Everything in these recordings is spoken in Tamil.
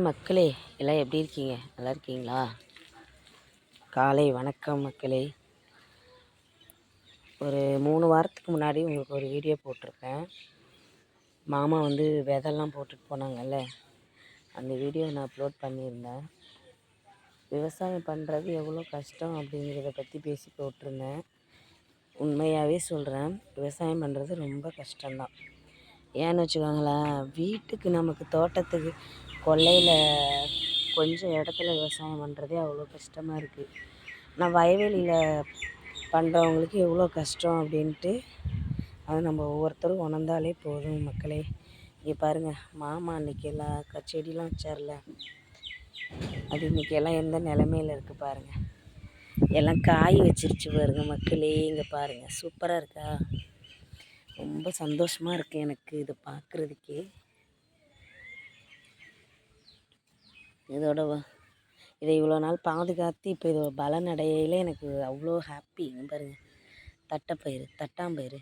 மக்களே, எல்லாம் எப்படி இருக்கீங்க? நல்லா இருக்கீங்களா? காலை வணக்கம் மக்களே. ஒரு 3 வாரத்துக்கு முன்னாடி உங்களுக்கு ஒரு வீடியோ போட்டிருப்பேன். மாமா வந்து விதைலாம் போட்டுட்டு போனாங்கல்ல, அந்த வீடியோ நான் அப்லோட் பண்ணியிருந்தேன். விவசாயம் பண்ணுறது எவ்வளோ கஷ்டம் அப்படிங்கிறத பற்றி பேசி போட்டிருந்தேன். உண்மையாகவே சொல்கிறேன், விவசாயம் பண்ணுறது ரொம்ப கஷ்டம்தான். ஏன்னு வச்சுக்கோங்களேன், வீட்டுக்கு நமக்கு தோட்டத்துக்கு கொல்லையில் கொஞ்சம் இடத்துல விவசாயம் பண்ணுறதே அவ்வளோ கஷ்டமாக இருக்குது. நான் வயல்வெளியில் பண்ணுறவங்களுக்கு எவ்வளோ கஷ்டம் அப்படின்ட்டு அது நம்ம ஒவ்வொருத்தரும் உணர்ந்தாலே போதும் மக்களே. இங்கே பாருங்கள், மாமா அன்றைக்கி எல்லாம் செடிலாம் வச்சார்ல, அது இன்றைக்கி எல்லாம் எந்த நிலமையில் இருக்குது பாருங்கள். எல்லாம் காய் வச்சிருச்சு பாருங்கள் மக்களே. இங்கே பாருங்கள், சூப்பராக இருக்கா? ரொம்ப சந்தோஷமாக இருக்குது எனக்கு இதை பார்க்குறதுக்கே. இதை இவ்வளோ நாள் பாதுகாத்து இப்போ இது பலன் அடையில எனக்கு அவ்வளோ ஹாப்பி. பாருங்கள், தட்டாம்பயிறு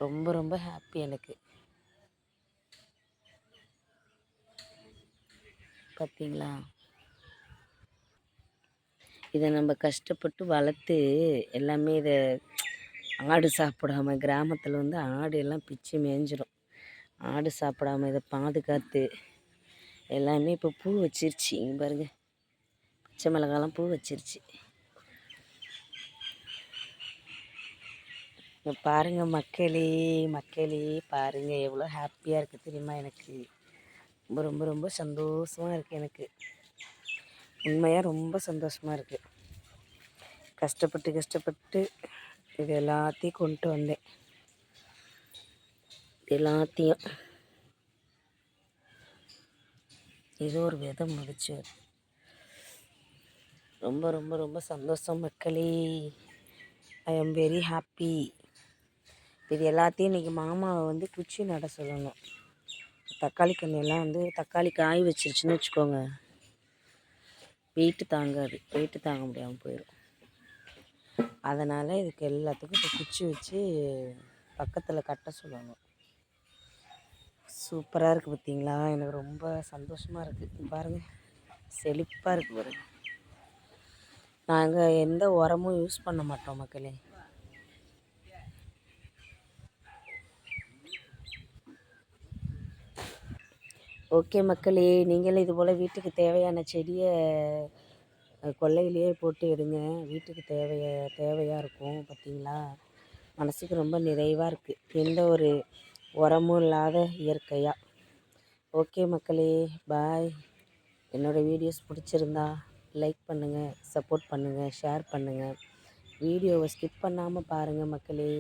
ரொம்ப ரொம்ப ஹாப்பி எனக்கு. பார்த்தீங்களா? இதை நம்ம கஷ்டப்பட்டு வளர்த்து எல்லாமே இதை ஆடு சாப்பிடாம, கிராமத்தில் வந்து ஆடு எல்லாம் பிச்சு மேய்ஞ்சிரும். ஆடு சாப்பிடாம இதை பாதுகாத்து எல்லாமே இப்போ பூ வச்சிருச்சு. இங்கே பாருங்கள், பச்சை மிளகாலாம் பூ வச்சிருச்சு. இங்கே பாருங்கள் மக்களே பாருங்கள், எவ்வளோ ஹாப்பியாக இருக்குது தெரியுமா? எனக்கு ரொம்ப ரொம்ப ரொம்ப சந்தோஷமாக இருக்குது. எனக்கு உண்மையாக ரொம்ப சந்தோஷமாக இருக்குது. கஷ்டப்பட்டு இது எல்லாத்தையும் கொண்டு வந்தேன். எல்லாத்தையும் ஏதோ ஒரு விதை முடிச்சு. ரொம்ப ரொம்ப ரொம்ப சந்தோஷம் மக்களே. I am very happy. இது எல்லாத்தையும் இன்றைக்கி மாமாவை வந்து குச்சி நட சொல்லணும். தக்காளி கண்ணியெல்லாம் வந்து தக்காளி காய் வச்சிருச்சுன்னு வச்சுக்கோங்க, வெயிட்டு தாங்க முடியாமல் போயிடும். அதனால் இதுக்கு எல்லாத்துக்கும் இப்போ குச்சி வச்சு பக்கத்தில் கட்ட சொல்லணும். சூப்பராக இருக்குது பார்த்தீங்களா? எனக்கு ரொம்ப சந்தோஷமாக இருக்குது. பாருங்கள், செழிப்பாக இருக்குது பாருங்கள். நாங்கள் எந்த உரமும் யூஸ் பண்ண மாட்டோம் மக்களே. ஓகே மக்களே, நீங்களும் இதுபோல் வீட்டுக்கு தேவையான செடியை கொல்லையிலேயே போட்டு எடுங்க. வீட்டுக்கு தேவையாக இருக்கும். பார்த்தீங்களா? மனசுக்கு ரொம்ப நிறைவாக இருக்குது, எந்த ஒரு உரமும் இல்லாத இயற்கையாக. ஓகே மக்களே, பாய். என்னோடய வீடியோஸ் பிடிச்சிருந்தா லைக் பண்ணுங்கள், சப்போர்ட் பண்ணுங்கள், ஷேர் பண்ணுங்கள். வீடியோவை ஸ்கிப் பண்ணாமல் பாருங்கள் மக்களே.